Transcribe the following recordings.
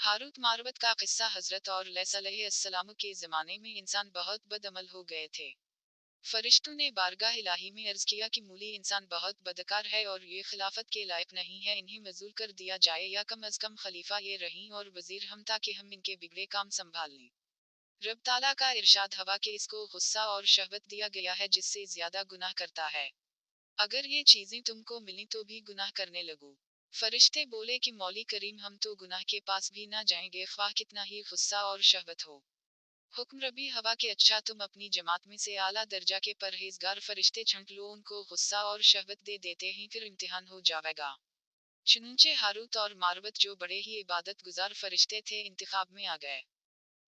Harut मारुत का किस्सा। हजरत और अलैहिस्सलाम के ज़माने में इंसान बहुत बदअमल हो गए थे। फरिश्तों ने बारगाह इलाही में अर्ज किया कि मूली इंसान बहुत बदकार है और ये खिलाफत के लायक नहीं है, इन्हें मजूल कर दिया जाए या कम अज कम खलीफा ये रहीं और वजीर हम, ताकि हम इनके बिगड़े काम संभाल लें। रब ताला का इरशाद हवा के इसको गुस्सा और शहवत दिया गया है जिससे ज्यादा गुनाह करता है। अगर ये चीजें तुमको मिली तो भी गुनाह करने लगो। फरिश्ते बोले कि मौली करीम, हम तो गुनाह के पास भी ना जाएंगे ख्वाह कितना ही गुस्सा और शहवत हो। हुक्म रबी हवा के, अच्छा तुम अपनी जमात में से आला दर्जा के परहेजगार फरिश्ते छंट लो, उनको गुस्सा और शहवत दे देते ही फिर इम्तिहान हो जाएगा। चुनंचे हारूत और मारुत जो बड़े ही इबादत गुजार फरिश्ते थे इंतखाब में आ गए।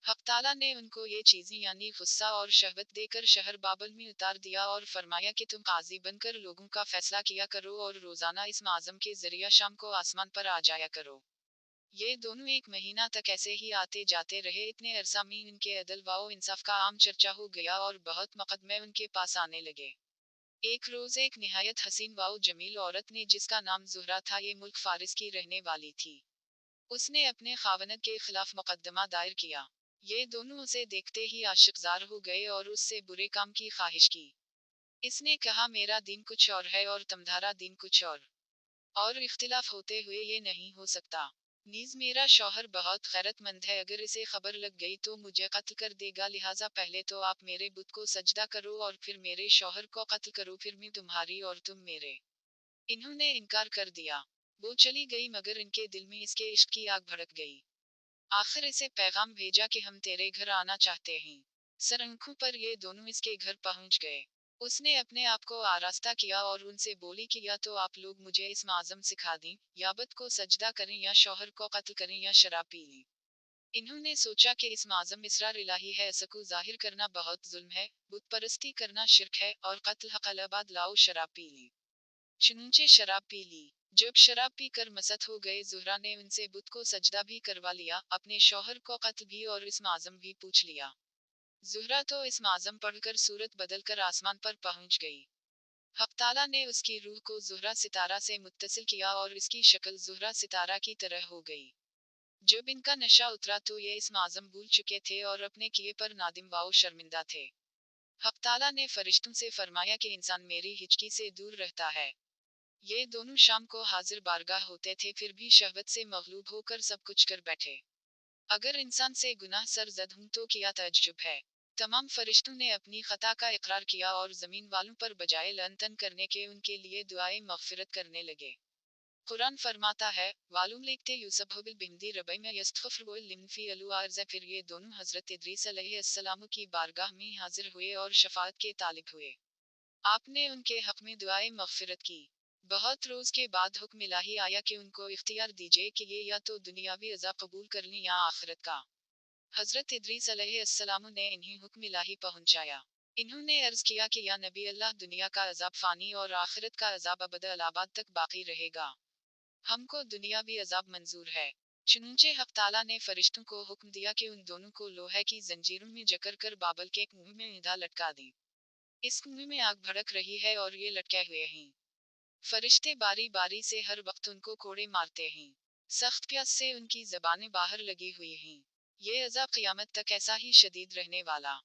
हक ताला ने उनको ये चीजें यानी गुस्सा और शहवत देकर शहर बाबल में उतार दिया और फरमाया कि तुम काजी बनकर लोगों का फैसला किया करो और रोजाना इस आजम के जरिया शाम को आसमान पर आ जाया करो। ये दोनों एक महीना तक ऐसे ही आते जाते रहे। इतने अरसा में इनके अदल व इंसाफ का आम चर्चा हो गया और बहुत मुकदमे उनके पास आने लगे। एक रोज एक निहायत हसीन व जमील औरत ने, जिसका नाम जुहरा था, ये मुल्क फारिस की रहने वाली थी, उसने अपने खावनद के खिलाफ मुकदमा दायर किया। ये दोनों उसे देखते ही आशिकजार हो गए और उससे बुरे काम की ख्वाहिश की। इसने कहा, मेरा दीन कुछ और है और तुम्हारा दीन कुछ और इख्तिलाफ होते हुए ये नहीं हो सकता। नीज मेरा शौहर बहुत गैरतमंद है, अगर इसे खबर लग गई तो मुझे कत्ल कर देगा, लिहाजा पहले तो आप मेरे बुत को सजदा करो और फिर मेरे शौहर को कत्ल करो, फिर मैं तुम्हारी और तुम मेरे। इन्होंने इनकार कर दिया। वो चली गई मगर इनके दिल में इसके इश्क की आग भड़क गई। आखिर इसे पैगाम भेजा कि हम तेरे घर आना चाहते हैं। सर आंखों पर ये दोनों इसके घर पहुंच गए। उसने अपने आप को आरास्ता किया और उनसे बोली कि या तो आप लोग मुझे इस आज़म सिखा दें, या बुत को सजदा करें, या शौहर को कत्ल करें, या शराब पी लें। इन्होंने सोचा कि इस आज़म इसरार इलाही है, इसको जाहिर करना बहुत जुल्म है, बुत परस्ती करना शिरक है, और कत्ल हक़लाबाद लाओ शराब पी लें। चुनंचे शराब पी ली। जब शराब पी कर मसत हो गए, जुहरा ने उनसे बुत को सजदा भी करवा लिया, अपने शौहर को कत्ल भी और इस आज़म भी पूछ लिया। जुहरा तो इस आज़म पढ़कर सूरत बदल कर आसमान पर पहुंच गई। हक ताला ने उसकी रूह को जुहरा सितारा से मुत्तसिल किया और इसकी शक्ल जुहरा सितारा की तरह हो गई। जब इनका नशा उतरा तो ये इस आज़म भूल चुके थे और अपने किए पर नादिम व शर्मिंदा थे। हक ताला ने फरिश्तों से फरमाया कि इंसान मेरी हिचकी से दूर रहता है। ये दोनों शाम को हाजिर बारगाह होते थे, फिर भी शहवत से मगलूब होकर सब कुछ कर बैठे। अगर इंसान से गुनाह सरजद हूं तो क्या तज्जुब है। तमाम फरिश्तों ने अपनी खता का इकरार किया और जमीन वालों पर बजाय लअनतन करने के उनके लिए दुआएं मगफिरत करने लगे। कुरान फरमाता है, वालुम लिखते यूसुफ बिमदी रबई में यस्तखफी अलुआर्ज़। फिर ये दोनों हजरत इदरीस अलैहिस्सलाम की बारगाह में हाजिर हुए और शफाअत के तालिब हुए। आपने उनके हक में दुआएं मगफिरत की। बहुत रोज के बाद हुक्म इलाही आया कि उनको इख्तियार दीजिए कि ये या तो दुनियावी अज़ाब कबूल कर लें या आखिरत का। हजरत इदरीस अलैहिस्सलाम ने इन्हें हुक्म इलाही पहुंचाया। इन्होंने अर्ज किया कि या नबी अल्लाह, दुनिया का अज़ाब फानी और आखिरत का अज़ाब अबद-अल-आबाद तक बाकी रहेगा। हमको दुनियावी अज़ाब मंजूर है। चुनंचे हक ताला ने फरिश्तों को हुक्म दिया कि उन दोनों को लोहे की जंजीरों में जकड़ कर बाबल के कुएं में इंधा लटका दें। इस कुएं में आग भड़क रही है और ये लटके हुए हैं। फरिश्ते बारी बारी से हर वक्त उनको कोड़े मारते हैं। सख्त प्यास से उनकी जबानें बाहर लगी हुई हैं। ये अज़ाब क़यामत तक ऐसा ही शदीद रहने वाला।